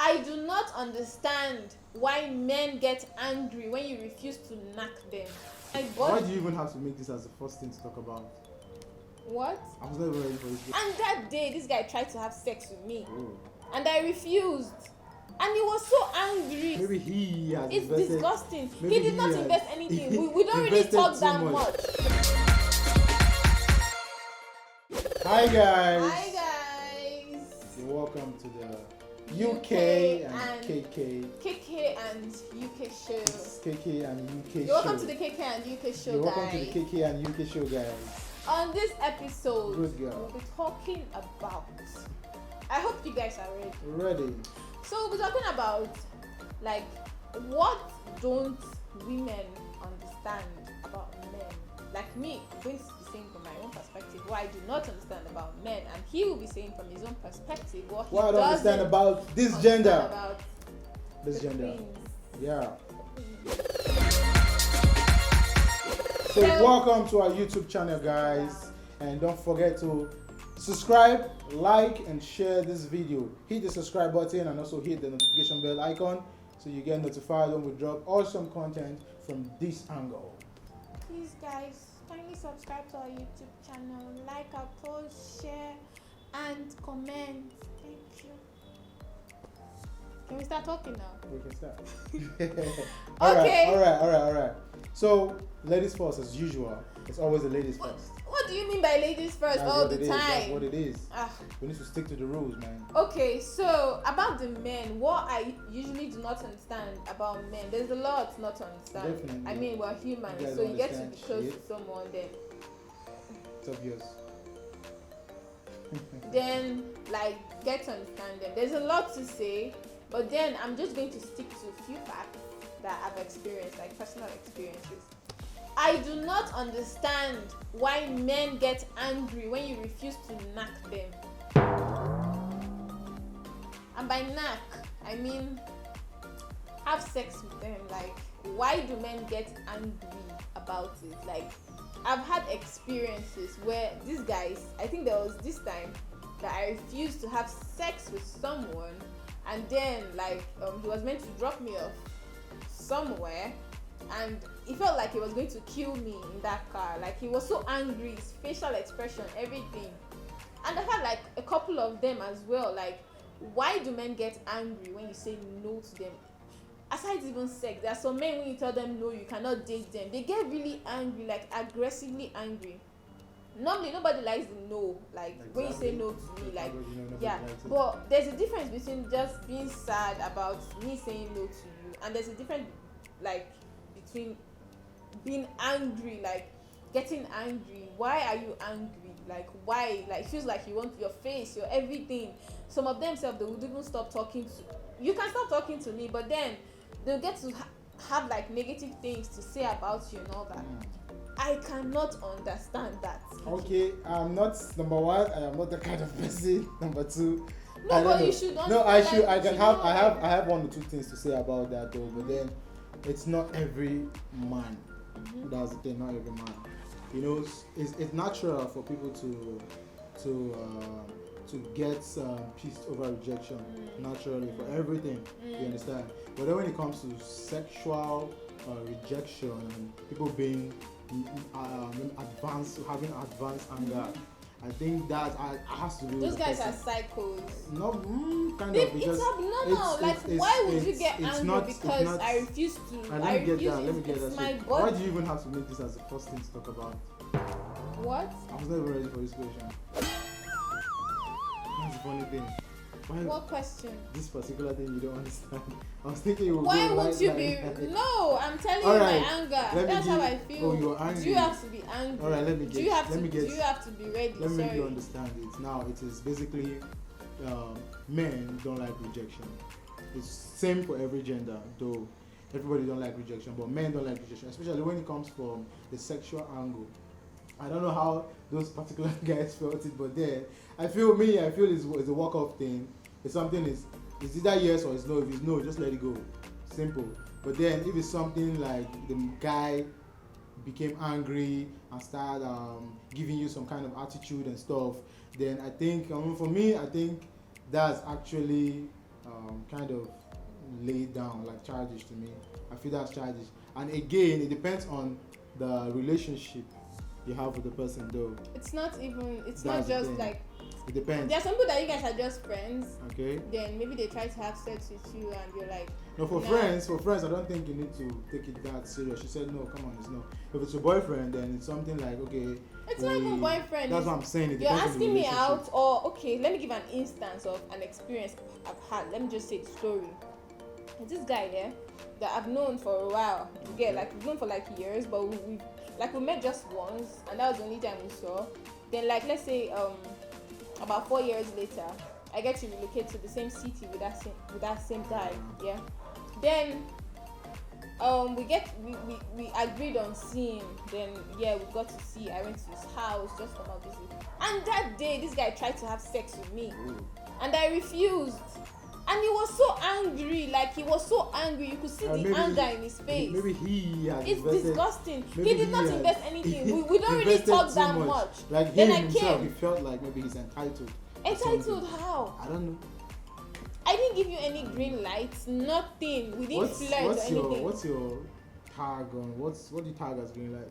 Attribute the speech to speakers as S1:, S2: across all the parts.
S1: I do not understand why men get angry when you refuse to knock them.
S2: Why do you even have to make this as the first thing to talk about?
S1: What?
S2: I was never ready for this.
S1: And that day, this guy tried to have sex with me.
S2: Oh.
S1: And I refused. And he was so angry.
S2: Maybe he has
S1: It's
S2: invested,
S1: disgusting.
S2: maybe
S1: He did not
S2: has
S1: invest anything. We don't really talk that much.
S2: Hi guys.
S1: Hi guys.
S2: You're welcome to the Ukay and Keke.
S1: Keke and Ukay show.
S2: It's Keke and Ukay show.
S1: You're welcome to the Keke and Ukay show,
S2: You're
S1: guys.
S2: welcome to the Keke and Ukay show, guys.
S1: On this episode,
S2: Good girl.
S1: we'll be talking about. I hope you guys are ready.
S2: Ready.
S1: So we'll be talking about, like, what don't women understand about men? Like me, I'm going to be saying from my own perspective what I do not understand about men, and he will be saying from his own perspective what he
S2: I don't understand about this
S1: understand
S2: gender.
S1: about
S2: This
S1: the
S2: gender.
S1: queens.
S2: Yeah. So welcome to our YouTube channel, guys, and don't forget to subscribe, like, and share this video. Hit the subscribe button and also hit the notification bell icon so you get notified when we drop awesome content from this angle.
S1: Please, guys, kindly subscribe to our YouTube channel, like our post, share, and comment. Thank you. Can we start talking now?
S2: We can start.
S1: Okay.
S2: All right. So, ladies first, as usual. It's always the ladies first.
S1: What do you mean by ladies first
S2: That's
S1: all
S2: what
S1: the
S2: it
S1: time?
S2: is. That's what it is.
S1: Ah.
S2: We need to stick to the rules, man.
S1: Okay, so about the men, what I usually do not understand about men, there's a lot not to understand.
S2: Definitely.
S1: I mean, we're humans,
S2: You guys
S1: so you get to
S2: understand
S1: be close
S2: shit.
S1: to someone,
S2: It's obvious.
S1: then like get to understand them. There's a lot to say, but then I'm just going to stick to a few facts that I've experienced, like personal experiences. I do not understand why men get angry when you refuse to knock them. And by knock, I mean have sex with them. Like, why do men get angry about it? Like, I've had experiences where these guys, I think there was this time that I refused to have sex with someone, and then like he was meant to drop me off somewhere, and he felt like he was going to kill me in that car. Like, he was so angry, his facial expression, everything. And I've had like a couple of them as well. Like, why do men get angry when you say no to them? Aside even sex, there are some men when you tell them no, you cannot date them, they get really angry, like aggressively angry. Normally nobody likes the no, like exactly. When you say no to me, like yeah, but there's a difference between just being sad about me saying no to you, and there's a difference like between being angry, like getting angry. Why are you angry? Like, why? Like, feels like you want your face, your everything. Some of them self, they would even stop talking to you. Can stop talking to me, but then they'll get to have like negative things to say about you and all that. I cannot understand that.
S2: Okay, I'm not number one. I am not the kind of person. Number two,
S1: no, but you should.
S2: No, I should. I can have. I have one or two things to say about that though. But then, it's not every man. That's the thing. Not every man. You know, it's natural for people to get pissed over rejection naturally for everything. You understand? But then when it comes to sexual rejection and people being having advanced anger, I think that has to do.
S1: Those
S2: with
S1: guys are psychos.
S2: No, kind of, because
S1: it's abnormal. Like, why would you get angry because I refuse to?
S2: Let me get that.
S1: My
S2: Why do you even have to make this as the first thing to talk about?
S1: What?
S2: I was never ready for this question. That's the funny thing.
S1: What question?
S2: This particular thing you don't understand. I was thinking you would
S1: why
S2: go
S1: would
S2: right
S1: you
S2: line.
S1: be? No, I'm telling you
S2: Right.
S1: my anger. That's how I feel.
S2: Oh, you're angry.
S1: Do you have to be angry?
S2: Alright, let me get.
S1: Do you have to be ready?
S2: Let me make you understand it. Now it is basically men don't like rejection. It's same for every gender, though everybody don't like rejection, but men don't like rejection, especially when it comes from the sexual angle. I don't know how those particular guys felt it, but then I feel it's a walk-off thing. It's something it's either yes or it's no. If it's no, just let it go. Simple. But then if it's something like the guy became angry and started giving you some kind of attitude and stuff, then I think for me, I think that's actually kind of laid down, like childish to me. I feel that's childish. And again, it depends on the relationship you have with the person, though.
S1: It's not even. It's
S2: That's
S1: not
S2: the
S1: just
S2: thing.
S1: like.
S2: It depends.
S1: There are some people that you guys are just friends.
S2: Okay.
S1: Then maybe they try to have sex with you, and you're like.
S2: No, for
S1: nah.
S2: friends, I don't think you need to take it that serious. She said no. Come on, it's no. If it's your boyfriend, then it's something like okay.
S1: It's not even boyfriend.
S2: That's what I'm saying. It
S1: You're
S2: depends on the
S1: asking me
S2: relationship.
S1: out, or okay, let me give an instance of an experience I've had. Let me just say the story. There's this guy there that I've known for a while. You get like we've known for like years, but we met just once, and that was the only time we saw. Then like let's say about 4 years later, I get to relocate to the same city with that same guy. Yeah. Then we agreed on seeing. Then yeah, we got to see. I went to his house just for my visit. And that day, this guy tried to have sex with me, and I refused. And he was so angry, like he was so angry. You could see the anger in his face.
S2: Maybe he has
S1: It's
S2: invested,
S1: disgusting.
S2: maybe
S1: He did not invest anything. We don't really
S2: invested
S1: talk
S2: too
S1: that much.
S2: Like
S1: Then
S2: him
S1: I
S2: himself,
S1: came.
S2: he felt like maybe he's entitled.
S1: Entitled how?
S2: I don't know.
S1: I didn't give you any green lights, nothing. We didn't flirt or anything.
S2: What's your tag on? What do you tag as green light?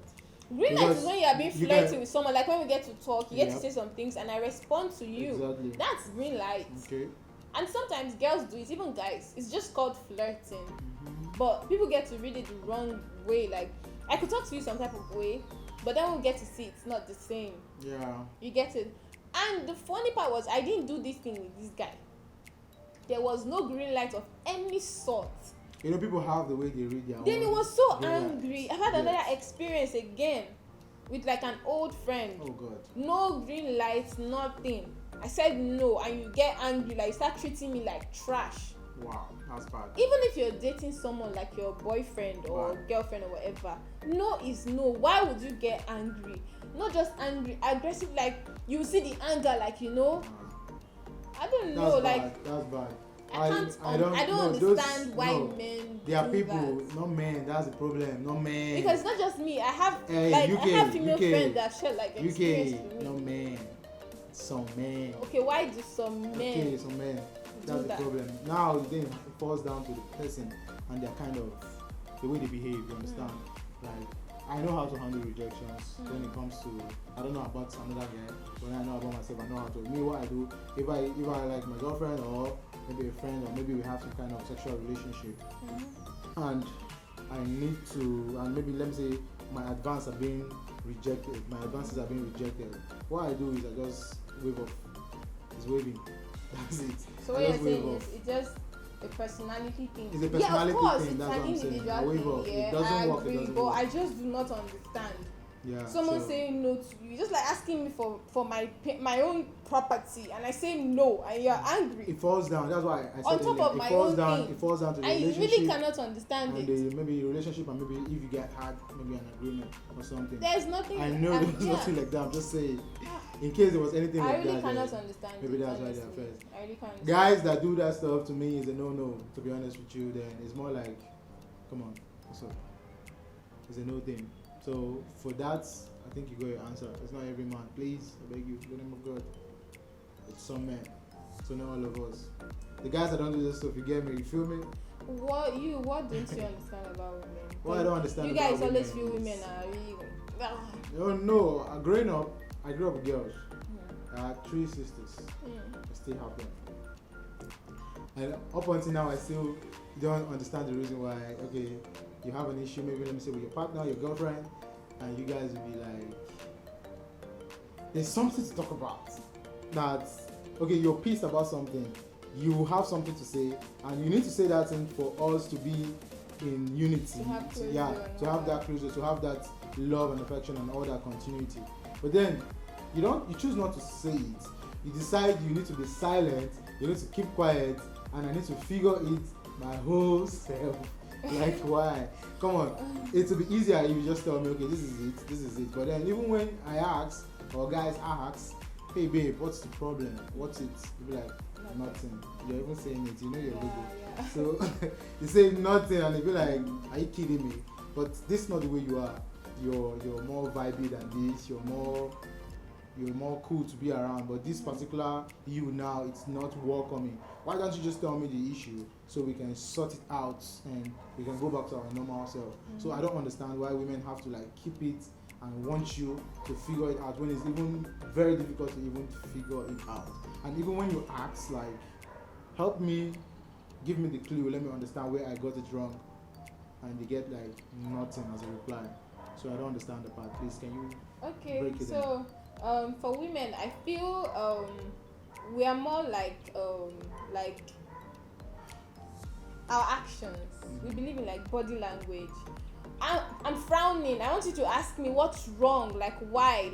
S1: Green light is when you are being
S2: you
S1: flirty
S2: can-
S1: with someone, like when we get to talk, you get to
S2: Yep.
S1: say some things and I respond to you.
S2: Exactly.
S1: That's green light.
S2: Okay.
S1: And sometimes girls do it, even guys. It's just called flirting.
S2: Mm-hmm.
S1: But people get to read it the wrong way. Like, I could talk to you some type of way, but then we'll get to see it's not the same.
S2: Yeah.
S1: You get it? And the funny part was, I didn't do this thing with this guy. There was no green light of any sort.
S2: You know, people have the way they read their
S1: Then
S2: own
S1: he was so
S2: green light.
S1: angry. I had another experience again with like an old friend.
S2: Oh God.
S1: No green lights, nothing. I said no, and you get angry, like you start treating me like trash.
S2: Wow, that's bad.
S1: Even if you're dating someone like your boyfriend or
S2: Right.
S1: girlfriend or whatever, no is no. Why would you get angry? Not just angry, aggressive. Like you see the anger, like you know. I don't
S2: That's
S1: know,
S2: bad.
S1: like
S2: That's bad.
S1: I don't understand why men.
S2: There are
S1: do
S2: people,
S1: that.
S2: not men. That's the problem. Not men.
S1: Because it's not just me. I have
S2: Hey,
S1: I
S2: UK,
S1: have female
S2: UK,
S1: friends that share like experience
S2: UK,
S1: with me.
S2: no men. Some men.
S1: Okay, why do some men?
S2: Okay, some men. That's the
S1: that?
S2: problem. Now then it falls down to the person and their kind of the way they behave. You understand? Like I know how to handle rejections when it comes to I don't know about another guy. When I know about myself, I know how to. Me, what I do if I like my girlfriend or maybe a friend or maybe we have some kind of sexual relationship and I need to and maybe let me say my advances are being rejected. My advances are being rejected. What I do is I just wave off. It's waving. That's it.
S1: So
S2: I
S1: what you're
S2: just wave
S1: saying
S2: off.
S1: is it's just a personality thing.
S2: It's a personality
S1: yeah, of course,
S2: thing,
S1: it's
S2: that's
S1: an
S2: what I'm saying. I
S1: individual
S2: wave
S1: thing.
S2: off. It
S1: Yeah,
S2: doesn't
S1: I
S2: work, it
S1: agree,
S2: doesn't
S1: but
S2: work.
S1: I just do not understand.
S2: Yeah.
S1: Someone
S2: so,
S1: saying no to you, just like asking me for my own property, and I say no, and you're angry.
S2: it falls down. That's why I said
S1: On top
S2: earlier,
S1: of
S2: it
S1: my
S2: falls
S1: own
S2: down.
S1: thing.
S2: It falls down to the
S1: And you
S2: relationship.
S1: really cannot understand
S2: and
S1: it.
S2: maybe relationship and maybe if you get had maybe an agreement or something.
S1: There's nothing.
S2: I know there's
S1: yeah.
S2: nothing like that. I'm just saying, in case there was anything
S1: I
S2: like
S1: really
S2: that.
S1: cannot
S2: then
S1: understand
S2: maybe
S1: it,
S2: that's why they're
S1: honestly.
S2: first.
S1: I really can't understand.
S2: Guys that do that stuff to me is a no-no. To be honest with you, then it's more like, come on, what's up? It's a no thing. So for that, I think you got your answer. It's not every man. Please, I beg you, in the name of God. It's some men. So not all of us. The guys that don't do this stuff, you get me? You feel me?
S1: What don't you understand about women?
S2: What I don't understand
S1: You
S2: about
S1: guys always
S2: women
S1: feel
S2: is-
S1: women are really.
S2: No. Growing up, I grew up with girls. I had 3 sisters.
S1: Mm.
S2: I still have them. And up until now, I still don't understand the reason why. Okay, you have an issue, maybe let me say with your partner, your girlfriend, and you guys will be like, there's something to talk about. That okay, you're pissed about something, you have something to say, and you need to say that thing for us to be in unity.
S1: To have closure
S2: Yeah,
S1: and
S2: to
S1: all
S2: have that closure, to have that love and affection and all that continuity. But then you choose not to say it. You decide you need to be silent, you need to keep quiet, and I need to figure it my whole self. Like why? Come on. It will be easier if you just tell me, okay, this is it. But then even when I ask, or guys ask, hey babe, what's the problem? What's it? You'll be like, nothing. You're even saying it, you know your logo.
S1: Yeah.
S2: So you say nothing and they be like, are you kidding me? But this is not the way you are. You're more vibey than this, you're more you're more cool to be around, but this particular you now, it's not welcoming. Why don't you just tell me the issue so we can sort it out and we can go back to our normal self? So I don't understand why women have to like keep it and want you to figure it out when it's even very difficult to even figure it out. And even when you ask like, help me, give me the clue, let me understand where I got it wrong, and they get like nothing as a reply. So I don't understand the part. Please, can you break it down?
S1: So for women, I feel we are more like our actions. We believe in like body language. I'm frowning. I want you to ask me what's wrong. Like why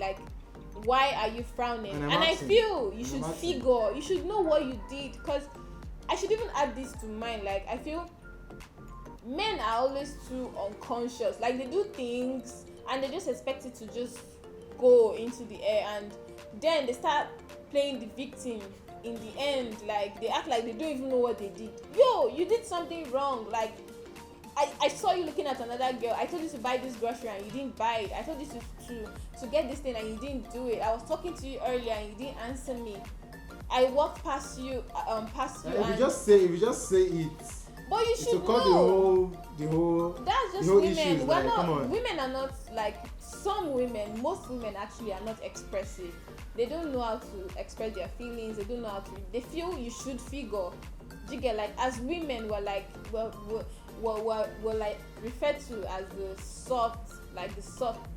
S1: are you frowning? And I feel you should figure. You should know what you did, because I should even add this to mine. Like I feel men are always too unconscious. Like they do things and they just expect it to just go into the air, and then they start playing the victim in the end. Like they act like they don't even know what they did. Yo, you did something wrong. Like I saw you looking at another girl. I told you to buy this grocery and you didn't buy it. I told you to get this thing and you didn't do it. I was talking to you earlier and you didn't answer me. I walked past you.
S2: If you just say it.
S1: But you should
S2: know. The whole.
S1: That's just women. Issues, we're not. Women are not like some women. Most women actually are not expressive. They don't know how to express their feelings. They don't know how to. They feel you should figure. Do you get, like, as women we're like we're like referred to as the soft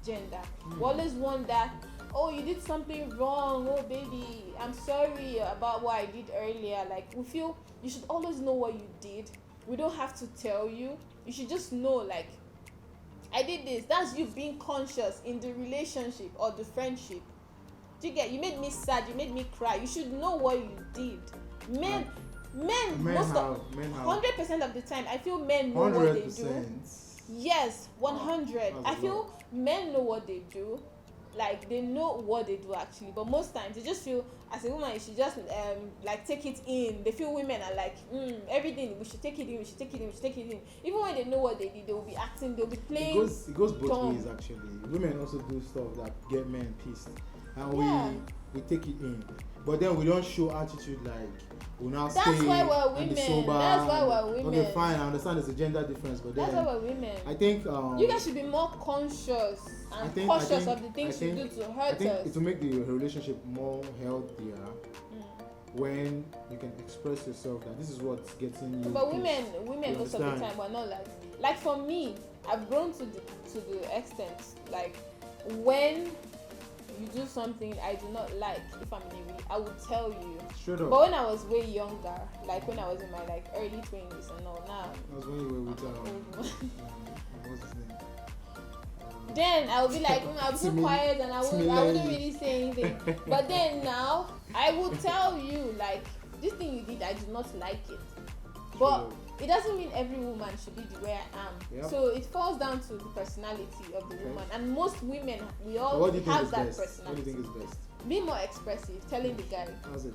S1: gender. We always wonder, oh, you did something wrong, oh baby, I'm sorry about what I did earlier. Like we feel you should always know what you did. We don't have to tell you. You should just know, like, I did this. That's you being conscious in the relationship or the friendship. Do you get? You made me sad, you made me cry. You should know what you did. Men 100% of the time, I feel men know 100%. What they do. Yes, 100. I feel men know what they do. Like they know what they do actually, but most times they just feel as a woman you should just like take it in. They feel women are like everything we should take it in. Even when they know what they did, they will be acting, they'll be playing.
S2: It goes both ways actually. Women also do stuff that get men pissed, and we take it in, but then we don't show attitude like we now stay.
S1: That's why we're women. That's why we're women.
S2: Okay, fine. I understand there's a gender difference, but
S1: that's why we're women.
S2: I think
S1: you guys should be more conscious and cautious of the things you do to hurt us. I think
S2: it will make the relationship more healthier when you can express yourself that this is what's getting you.
S1: But women most of the time we're not like for me, I've grown to the extent like when you do something I do not like, if I'm in a way, I would tell you.
S2: Straight up.
S1: But when I was way younger, like when I was in my like early 20s and all, now.
S2: That was when you were with what's his name?
S1: Then I would be like, I'll be so quiet and I wouldn't really say anything. But then now, I would tell you, like, this thing you did, I do not like it. But it doesn't mean every woman should be the way I am. Yep. So it falls down to the personality of the woman. And most women, we all have that personality.
S2: What do you think is best?
S1: Be more expressive, telling the guy.
S2: How's it?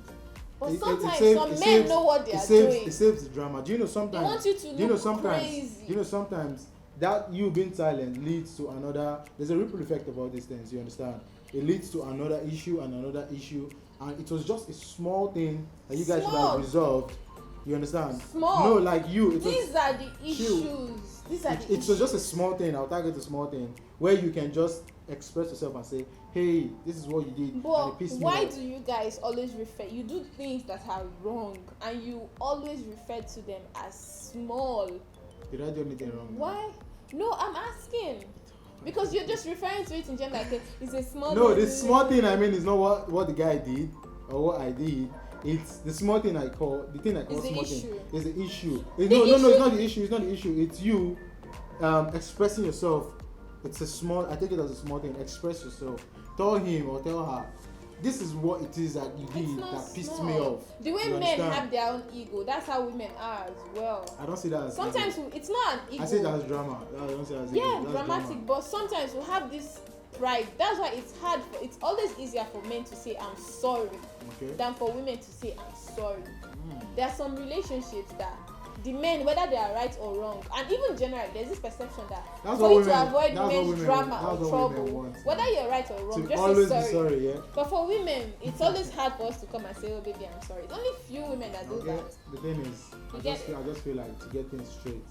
S1: But sometimes some men know what they are doing.
S2: It saves the drama. Do you know sometimes?
S1: They want you to look crazy.
S2: Do you know sometimes that you being silent leads to another. There's a ripple effect of all these things. You understand? It leads to another issue and another issue, and it was just a small thing that you guys should have resolved. You understand?
S1: Small.
S2: No, like you.
S1: These are the issues.
S2: It was just a small thing. I'll target a small thing where you can just express yourself and say, "Hey, this is what you did."
S1: But why do you guys always refer? You do things that are wrong, and you always refer to them as small.
S2: Did I do anything wrong?
S1: Why? No, I'm asking. Because you're just referring to it in general like it's a small.
S2: No, this small thing I mean is not what the guy did or what I did. It's the small thing I call small thing. It's the issue. No, it's not the issue. It's not the issue. It's you expressing yourself. It's a small. I take it as a small thing. Express yourself. Tell him or tell her. This is what it is that you did that pissed me off.
S1: The way men have their own ego, that's how women are as well.
S2: I don't see that as
S1: sometimes
S2: ego.
S1: It's not an ego.
S2: I see that as drama. I don't see that as ego.
S1: Yeah, dramatic. Drama. But sometimes we have this pride. That's why it's always easier for men to say I'm sorry than for women to say I'm sorry. There are some relationships that the men, whether they are right or wrong, and even generally, there's this perception that
S2: That's
S1: for
S2: what
S1: you to
S2: women-
S1: avoid
S2: that's what
S1: men's
S2: women
S1: drama
S2: want.
S1: or
S2: That's what women
S1: trouble,
S2: want.
S1: whether you're right or wrong,
S2: To
S1: just
S2: always
S1: say
S2: be sorry, yeah.
S1: But for women, it's always hard for us to come and say, "Oh, baby, I'm sorry." It's only few women that do
S2: Okay.
S1: that.
S2: The thing is,
S1: You get
S2: I just feel like to get things straight.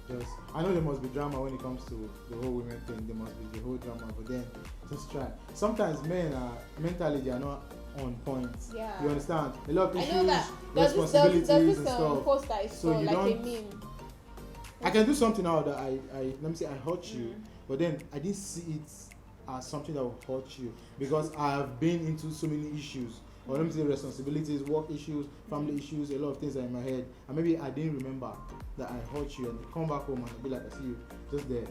S2: Just I know there must be drama when it comes to the whole women thing. There must be the whole drama, but then just try. Sometimes men are mentally they are not on point.
S1: Yeah.
S2: You understand? A lot of
S1: I
S2: issues,
S1: know that there's
S2: responsibilities
S1: this
S2: and stuff.
S1: post I
S2: So
S1: saw,
S2: you
S1: like a
S2: don't-
S1: meme.
S2: I can do something now that I let me say I hurt you,
S1: Mm.
S2: but then I didn't see it as something that will hurt you because I have been into so many issues. Or let me say responsibilities, work issues, family issues, a lot of things are in my head. And maybe I didn't remember that I hurt you and come back home and I'll be like, I see you just there.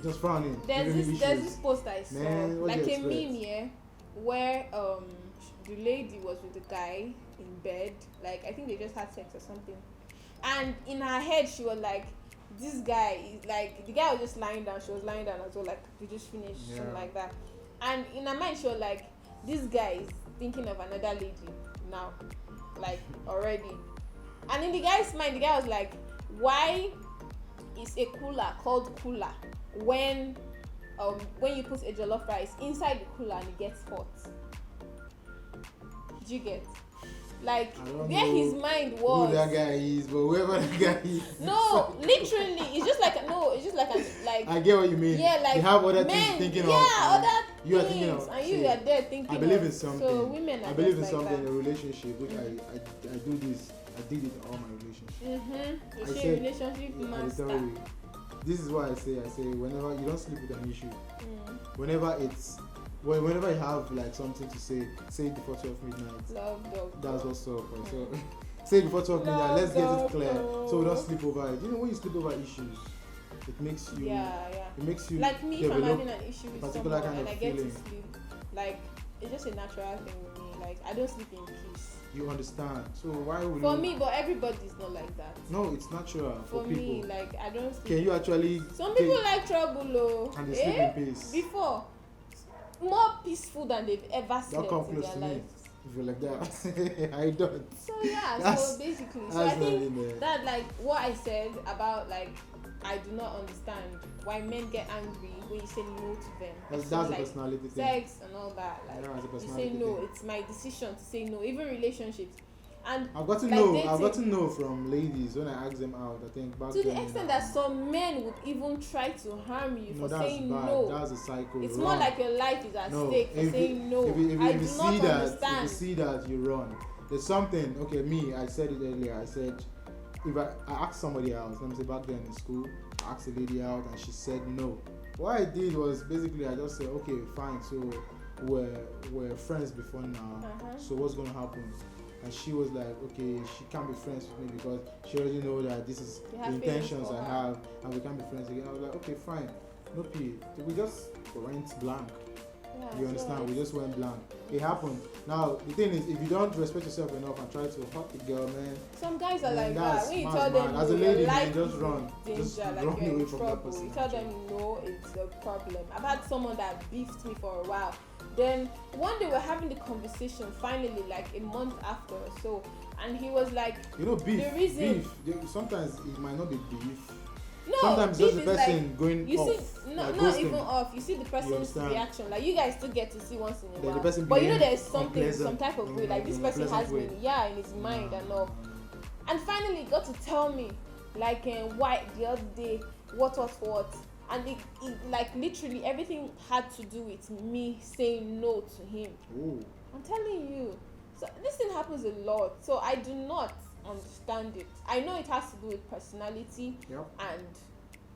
S2: Just frowning.
S1: There's
S2: giving me
S1: this
S2: issues.
S1: post I saw,
S2: Man, what do
S1: like
S2: you
S1: a meme,
S2: expect?
S1: yeah, where the lady was with the guy in bed, like I think they just had sex or something, and in her head she was like, this guy is like, the guy was just lying down, she was lying down as well, like we just finished, something
S2: Yeah.
S1: like that, and in her mind she was like, this guy is thinking of another lady now, like already, and in the guy's mind the guy was like, why is a cooler called cooler when you put a jollof rice inside the cooler and it gets hot? Do you get? Like
S2: I don't
S1: where
S2: know
S1: his mind
S2: who
S1: was.
S2: that guy is, but whoever that guy is.
S1: No, literally, it's just like like
S2: I get what you mean.
S1: yeah, like
S2: you have other things
S1: men,
S2: thinking
S1: yeah,
S2: of.
S1: other
S2: you are
S1: things,
S2: thinking of.
S1: and you
S2: see,
S1: are there thinking.
S2: I believe
S1: of,
S2: in something.
S1: So women are
S2: I believe in
S1: just like
S2: something in
S1: that.
S2: a relationship, which I do this. I did it in all my relationships.
S1: Mm-hmm.
S2: I
S1: You see,
S2: said-
S1: relationship
S2: Yeah, I
S1: master.
S2: tell you. This is why I say whenever you don't sleep with an issue, whenever you have like something to say it before 12 midnight.
S1: Love dog.
S2: That's what's up. Right? So say it before 12 midnight.
S1: Love
S2: Let's get it
S1: dog,
S2: clear,
S1: dog.
S2: so we don't sleep over it. You know, when you sleep over issues, it makes you.
S1: Yeah.
S2: It makes you.
S1: Like me, if I'm
S2: develop
S1: having an issue with
S2: particular
S1: someone
S2: kind
S1: and
S2: of
S1: I get
S2: feeling.
S1: to sleep, like it's just a natural thing with me. Like I don't sleep in peace.
S2: You understand? So why would
S1: For
S2: you?
S1: me, but everybody's not like that.
S2: No, it's natural for
S1: For
S2: people.
S1: me, like I don't sleep.
S2: Can you actually?
S1: Some people like trouble, though.
S2: and they sleep in peace.
S1: Before, more peaceful than they've ever
S2: Don't
S1: slept
S2: come
S1: in
S2: close
S1: their
S2: to me
S1: life.
S2: if you're like that. I don't.
S1: So yeah,
S2: That's-
S1: so basically, so
S2: that's
S1: I
S2: not
S1: think
S2: in there.
S1: that like what I said about like I do not understand why men get angry when you say no to them.
S2: That's
S1: So,
S2: a
S1: like,
S2: personality thing.
S1: sex and all that. Like
S2: Yeah, it's a
S1: you say
S2: personality
S1: no,
S2: thing.
S1: it's my decision to say no. Even relationships, and
S2: I've got to
S1: like
S2: know.
S1: dating.
S2: I've got to know from ladies when I ask them out. I think back
S1: to the
S2: then,
S1: extent that some men would even try to harm you
S2: no,
S1: for
S2: that's
S1: saying
S2: bad.
S1: no.
S2: That's a cycle.
S1: It's
S2: Run.
S1: more like your life is at
S2: No,
S1: stake for
S2: if
S1: saying no.
S2: If you
S1: I
S2: see
S1: do not
S2: that,
S1: understand.
S2: if you see that, you run. There's something. Okay, me. I said it earlier. I said if I asked somebody else, let me say back then in school, I asked a lady out and she said no. What I did was basically I just said okay, fine. So we're friends before now.
S1: Uh-huh.
S2: So what's gonna happen? And she was like, okay, she can't be friends with me because she already know that this is
S1: You
S2: the
S1: have feelings
S2: intentions
S1: for
S2: I
S1: her.
S2: have, and we can't be friends again. I was like, okay, fine, no pay. So we just went blank.
S1: Yeah,
S2: You
S1: so
S2: understand? We
S1: it's-
S2: just went blank. It happened. Now the thing is, if you don't respect yourself enough and try to hurt the girl, man,
S1: Some guys are
S2: Man,
S1: like
S2: that's
S1: that. When you
S2: mad,
S1: tell them
S2: man. As a
S1: no,
S2: lady,
S1: your
S2: man,
S1: life
S2: just
S1: is
S2: run.
S1: in
S2: Just
S1: danger, like
S2: run
S1: you're
S2: away
S1: in
S2: from that
S1: trouble.
S2: person,
S1: You tell them
S2: actually.
S1: no, it's a problem. I've had someone that beefed me for a while. Then one day we're having the conversation finally, like a month after or so, and he was like,
S2: you know, beef.
S1: The reason-
S2: Sometimes it might not be beef.
S1: no,
S2: Sometimes
S1: beef
S2: just the
S1: is
S2: person
S1: like,
S2: going
S1: you
S2: off.
S1: see, no,
S2: like
S1: not
S2: ghosting.
S1: even off. You see the person's
S2: understand?
S1: reaction. Like you guys still get to see once in a
S2: Then the
S1: while.
S2: person
S1: But you know
S2: being
S1: there's something,
S2: unpleasant
S1: some type of
S2: in
S1: way. Like this
S2: an
S1: person
S2: unpleasant
S1: has
S2: way.
S1: been, in his mind and all. And finally he got to tell me, like why the other day, what, and it like literally everything had to do with me saying no to him.
S2: Oh.
S1: I'm telling you. So this thing happens a lot. So I do not understand it. I know it has to do with personality
S2: Yep.
S1: and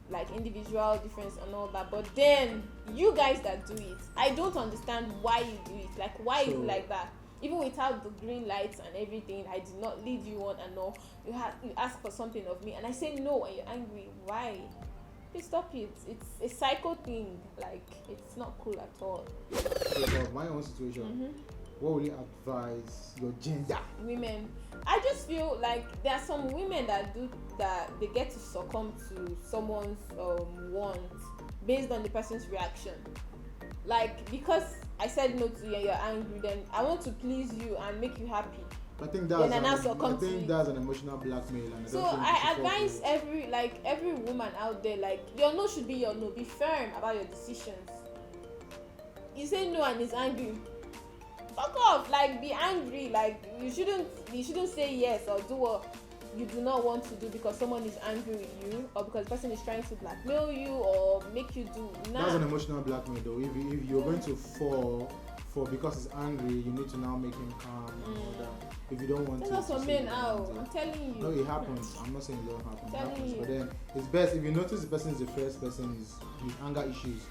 S1: like individual difference and all that, but then you guys that do it, I don't understand why you do it. Like why is
S2: So-
S1: it like that? Even without the green lights and everything, I did not lead you on and all. You ask for something of me and I say no and you're angry. Why? Please stop it. It's a psycho thing. Like it's not cool at all.
S2: So for my own situation, what will you advise your gender?
S1: Women, I just feel like there are some women that do that they get to succumb to someone's want based on the person's reaction. Like because I said no to you and you're angry, then I want to please you and make you happy.
S2: I think
S1: then an answer
S2: I
S1: comes to
S2: think
S1: it.
S2: that's an emotional blackmail, and I
S1: So
S2: don't think you
S1: I
S2: should fall
S1: advise
S2: for it.
S1: every woman out there, like, your no should be your no. Be firm about your decisions. You say no and is angry, fuck off. Like, be angry. Like, you shouldn't say yes or do what you do not want to do because someone is angry with you, or because the person is trying to blackmail you or make you do.
S2: That's an emotional blackmail, though. If you're going to fall for because he's angry, you need to now make him calm and all that. If you don't want to.
S1: That's what
S2: say
S1: men
S2: you don't
S1: out.
S2: want
S1: I'm
S2: to.
S1: telling you.
S2: No, it happens. I'm not saying it don't happen. It
S1: Telling
S2: happens.
S1: you.
S2: But then it's best if you notice the person is the first person is his anger issues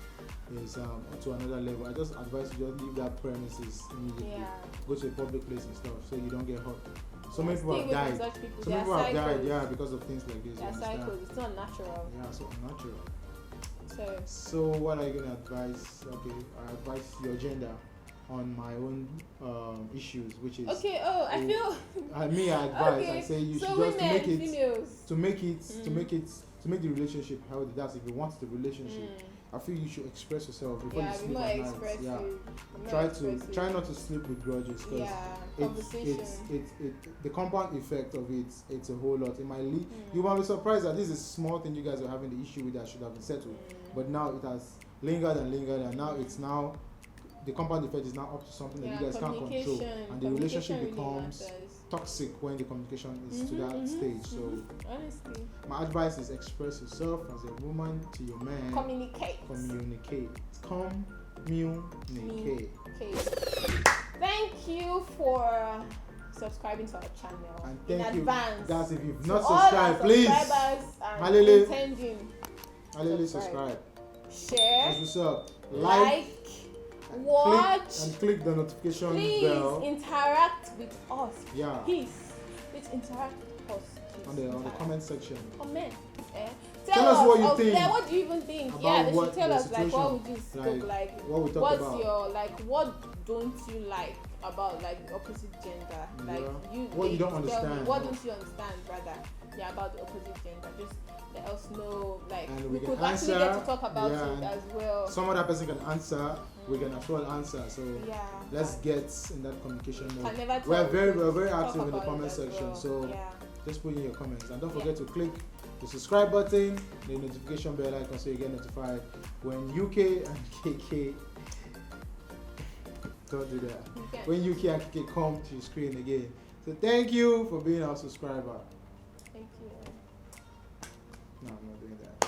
S2: is to another level. I just advise you just leave that premises immediately.
S1: Yeah.
S2: Go to a public place and stuff so you don't get hurt. So
S1: Yeah,
S2: many people
S1: stay
S2: have
S1: away
S2: died.
S1: from such people.
S2: So
S1: They
S2: many
S1: are
S2: people have died,
S1: psychos.
S2: yeah, because of things like this.
S1: They are
S2: you understand?
S1: cycles. It's not natural.
S2: Yeah, so unnatural.
S1: So
S2: So what are you gonna advise? Okay, I advise your gender on my own issues, which is
S1: okay. Oh, I feel.
S2: I advise.
S1: Okay,
S2: I say you
S1: so
S2: should just
S1: women, females.
S2: to make the relationship healthy. That's if you want the relationship. I feel you should express yourself before
S1: Yeah,
S2: you
S1: be
S2: sleep
S1: more
S2: at night.
S1: expressive.
S2: Yeah,
S1: Be more
S2: try
S1: expressive.
S2: try not to sleep with grudges because
S1: Yeah,
S2: it's
S1: conversation.
S2: the compound effect of it's a whole lot. It might lead you might be surprised that this is a small thing you guys are having the issue with that should have been settled, but now it has lingered and now it's now the compound effect is now up to something that you guys can't control, and the relationship
S1: really
S2: becomes
S1: matters.
S2: toxic when the communication is to that stage. So
S1: Honestly,
S2: my advice is express yourself as a woman to your man.
S1: communicate.
S2: Communicate.
S1: Okay. Thank you for subscribing to our channel
S2: And
S1: in
S2: thank you.
S1: advance.
S2: That's if you've
S1: To
S2: not
S1: all our
S2: subscribed, please.
S1: subscribers and
S2: Hallelujah.
S1: intending,
S2: Hallelujah,
S1: subscribe.
S2: subscribe.
S1: share,
S2: That's what's up.
S1: like,
S2: and
S1: watch.
S2: click the notification
S1: Please
S2: bell.
S1: interact with us.
S2: Yeah.
S1: Please interact with us. Please.
S2: On the
S1: Interact.
S2: comment section.
S1: Comment. Eh?
S2: Tell us what you think.
S1: Yeah, what do you even think?
S2: About
S1: Yeah, they
S2: what
S1: should tell
S2: the
S1: us like what
S2: situation,
S1: would you spoke like
S2: what we talk
S1: what's
S2: about.
S1: your like what don't you like about like the opposite gender? Like
S2: Yeah.
S1: you
S2: What you don't
S1: tell me,
S2: understand.
S1: what don't you understand rather? Yeah, about the opposite gender. Just let us know like
S2: And
S1: we
S2: we
S1: could
S2: can
S1: actually
S2: answer.
S1: get to talk about
S2: Yeah,
S1: it
S2: and
S1: as well.
S2: Some other person can answer. We can as well answer. So
S1: Yeah.
S2: let's get in that communication mode.
S1: Can never
S2: We're
S1: tell.
S2: very
S1: Talk
S2: active in the
S1: about it
S2: comment
S1: as
S2: section.
S1: well.
S2: So
S1: yeah.
S2: just put in your comments and don't forget to click the subscribe button, the notification bell icon so you get notified when UK and Keke don't do that.
S1: Okay.
S2: When UK and Keke come to your screen again. So thank you for being our subscriber.
S1: Thank you.
S2: No, I'm not doing that.